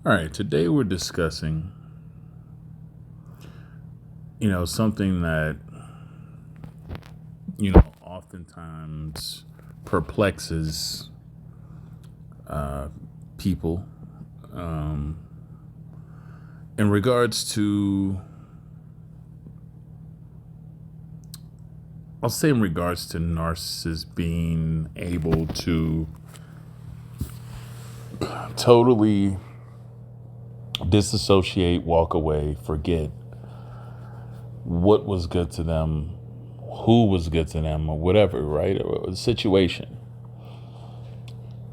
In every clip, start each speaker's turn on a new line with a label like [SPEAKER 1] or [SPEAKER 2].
[SPEAKER 1] All right, today we're discussing, something that, oftentimes perplexes people in regards to, I'll say in regards to narcissists being able to totally disassociate, walk away, forget what was good to them, who was good to them, or whatever, right? Or the situation.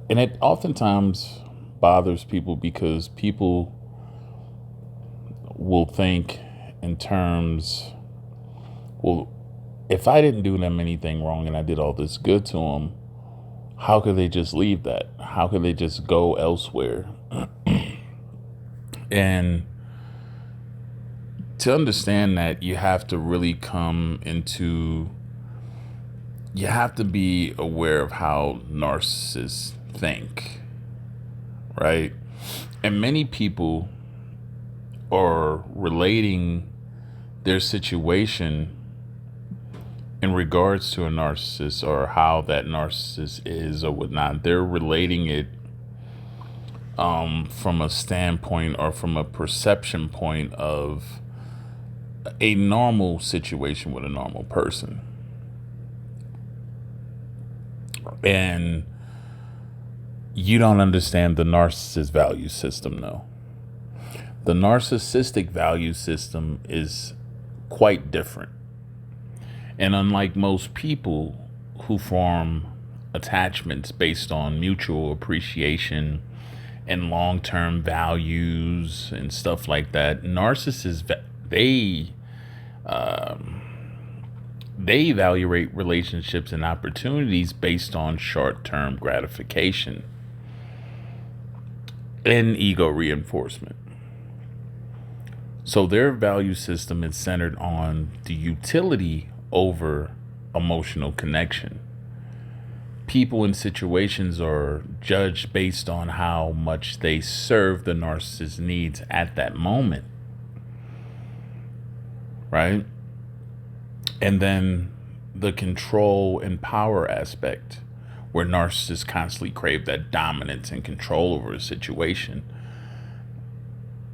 [SPEAKER 1] And it oftentimes bothers people because people will think in terms, well, if I didn't do them anything wrong and I did all this good to them, how could they just leave that? How could they just go elsewhere? And to understand that, you have to really you have to be aware of how narcissists think, right? And many people are relating their situation in regards to a narcissist or how that narcissist is or whatnot. They're relating it from a standpoint or from a perception point of a normal situation with a normal person. And you don't understand the narcissist value system, though. The narcissistic value system is quite different. And unlike most people who form attachments based on mutual appreciation and long-term values and stuff like that, narcissists, they evaluate relationships and opportunities based on short-term gratification and ego reinforcement. So their value system is centered on the utility over emotional connection. People and situations are judged based on how much they serve the narcissist's needs at that moment, right? And then the control and power aspect, where narcissists constantly crave that dominance and control over a situation,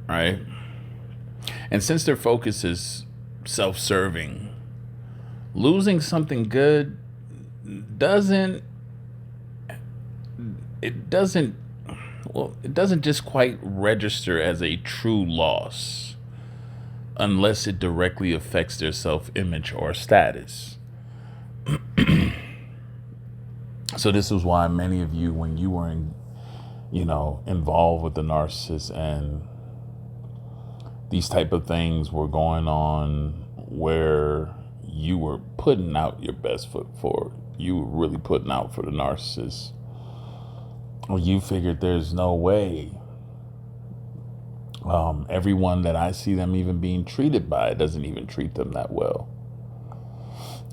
[SPEAKER 1] right? And since their focus is self-serving, losing something good doesn't it doesn't it doesn't just quite register as a true loss unless it directly affects their self-image or status. So this is why many of you, when you were involved with the narcissist and these type of things were going on where you were putting out your best foot forward, you were really putting out for the narcissist, or you figured there's no way everyone that I see them even being treated by doesn't even treat them that well.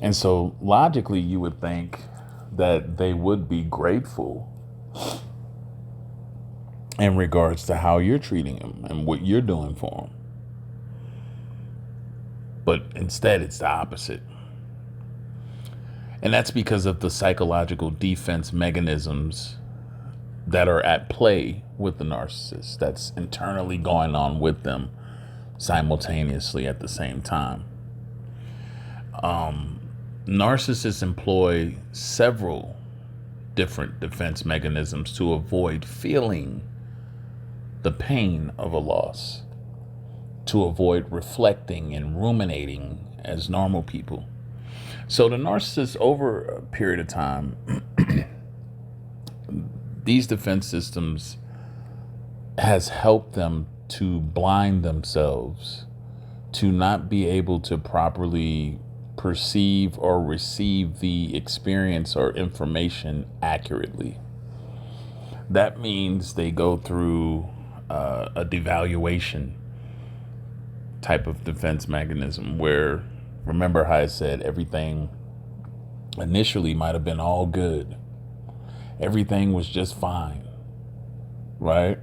[SPEAKER 1] And so logically you would think that they would be grateful in regards to how you're treating them and what you're doing for them. But instead it's the opposite. And that's because of the psychological defense mechanisms that are at play with the narcissist, that's internally going on with them simultaneously at the same time. Narcissists employ several different defense mechanisms to avoid feeling the pain of a loss, to avoid reflecting and ruminating as normal people. So the narcissist, over a period of time, these defense systems has helped them to blind themselves to not be able to properly perceive or receive the experience or information accurately. That means they go through a devaluation type of defense mechanism where, remember how I said everything initially might have been all good. Everything was just fine, right?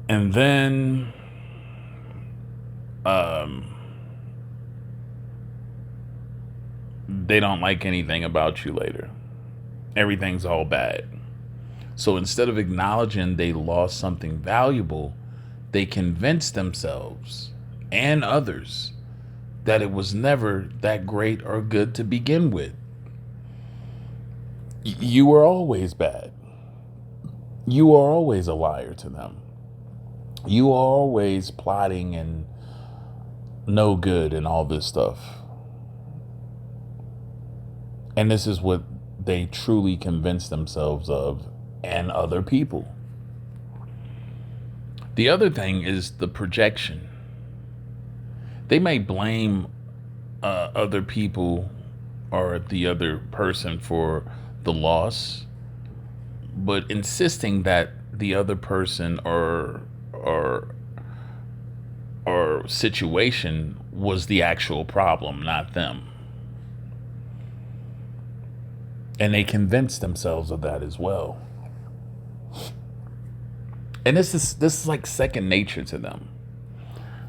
[SPEAKER 1] And then they don't like anything about you later. Everything's all bad. So instead of acknowledging they lost something valuable, they convince themselves and others that it was never that great or good to begin with. You were always bad. You are always a liar to them. You are always plotting and no good and all this stuff. And this is what they truly convince themselves of and other people. The other thing is the projection. They may blame other people or the other person for the loss, but insisting that the other person or situation was the actual problem, not them. And they convince themselves of that as well. And this is like second nature to them.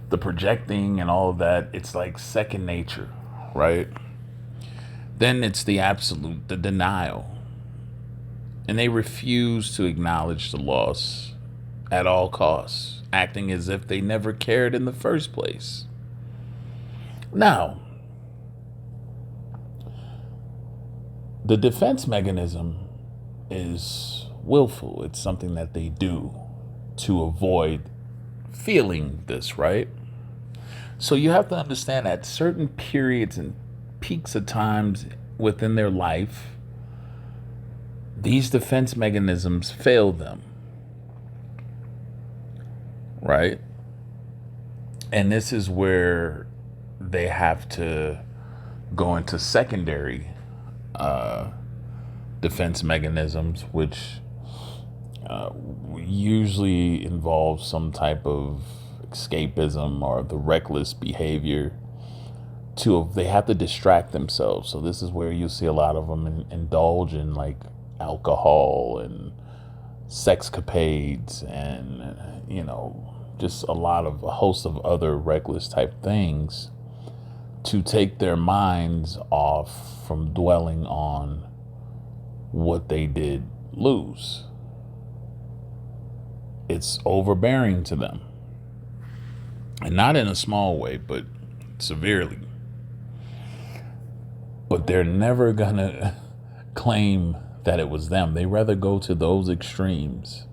[SPEAKER 1] The projecting and all of that, it's like second nature, right? Then it's the absolute, the denial. And they refuse to acknowledge the loss at all costs, acting as if they never cared in the first place. Now, the defense mechanism is willful. It's something that they do to avoid feeling this, right? So you have to understand that certain periods and peaks of times within their life, these defense mechanisms fail them, right? And this is where they have to go into secondary defense mechanisms, which usually involve some type of escapism or the reckless behavior. They have to distract themselves. So this is where you see a lot of them indulge in like alcohol and sexcapades and just a host of other reckless type things to take their minds off from dwelling on what they did lose. It's overbearing to them. And not in a small way, but severely. But they're never gonna claim that it was them. They rather go to those extremes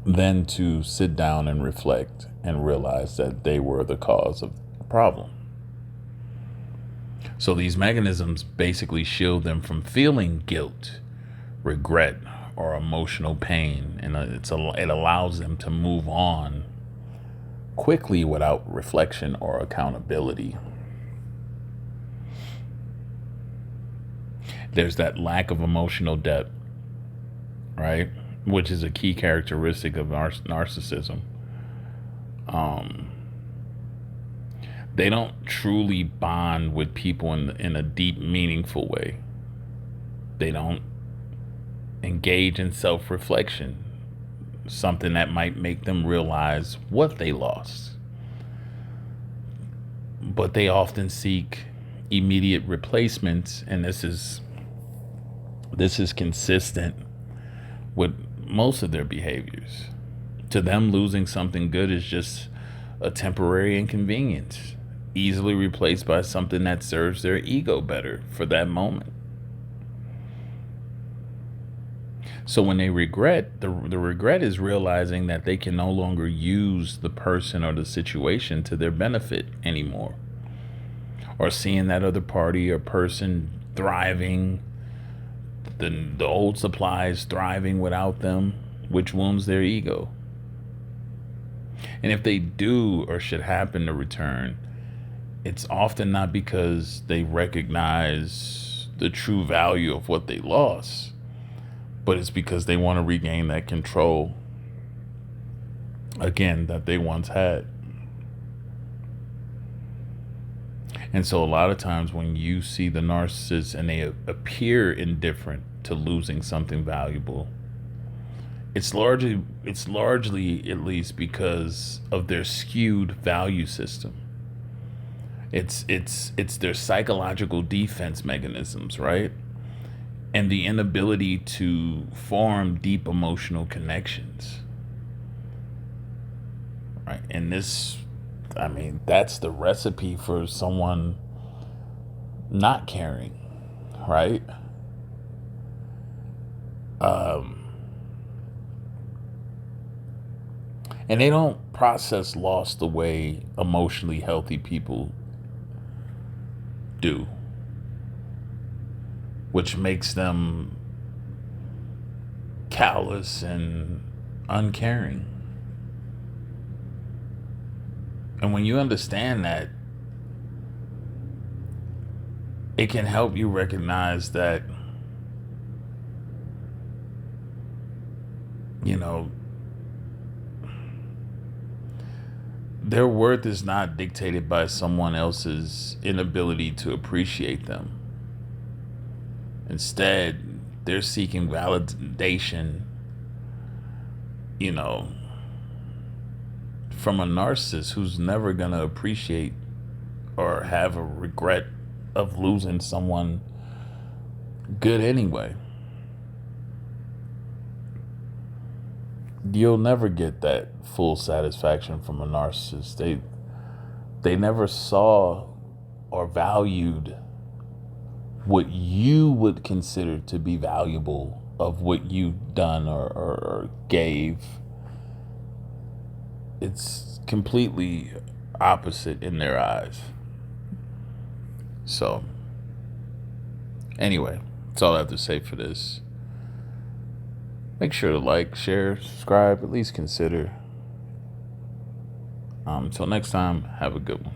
[SPEAKER 1] than to sit down and reflect and realize that they were the cause of the problem. So these mechanisms basically shield them from feeling guilt, regret, or emotional pain, and it allows them to move on quickly without reflection or accountability. There's that lack of emotional depth, right? Which is a key characteristic of narcissism. They don't truly bond with people in a deep, meaningful way. They don't engage in self-reflection, something that might make them realize what they lost. But they often seek immediate replacements, and this is consistent with most of their behaviors. To them, losing something good is just a temporary inconvenience, easily replaced by something that serves their ego better for that moment. So when they regret, the regret is realizing that they can no longer use the person or the situation to their benefit anymore. Or seeing that other party or person thriving, the old supplies thriving without them, which wounds their ego. And if they do or should happen to return, it's often not because they recognize the true value of what they lost, but it's because they want to regain that control, again, that they once had. And so a lot of times when you see the narcissist and they appear indifferent to losing something valuable, It's largely at least because of their skewed value system. It's their psychological defense mechanisms, right? And the inability to form deep emotional connections, right? And this, I mean, that's the recipe for someone not caring, right? Um, and they don't process loss the way emotionally healthy people do, which makes them callous and uncaring. And when you understand that, it can help you recognize that, you know, their worth is not dictated by someone else's inability to appreciate them. Instead, they're seeking validation, you know, from a narcissist who's never going to appreciate or have a regret of losing someone good anyway. You'll never get that full satisfaction from a narcissist. They never saw or valued what you would consider to be valuable of what you've done or gave. It's completely opposite in their eyes. So, anyway, that's all I have to say for this. Make sure to like, share, subscribe, at least consider. Until next time, have a good one.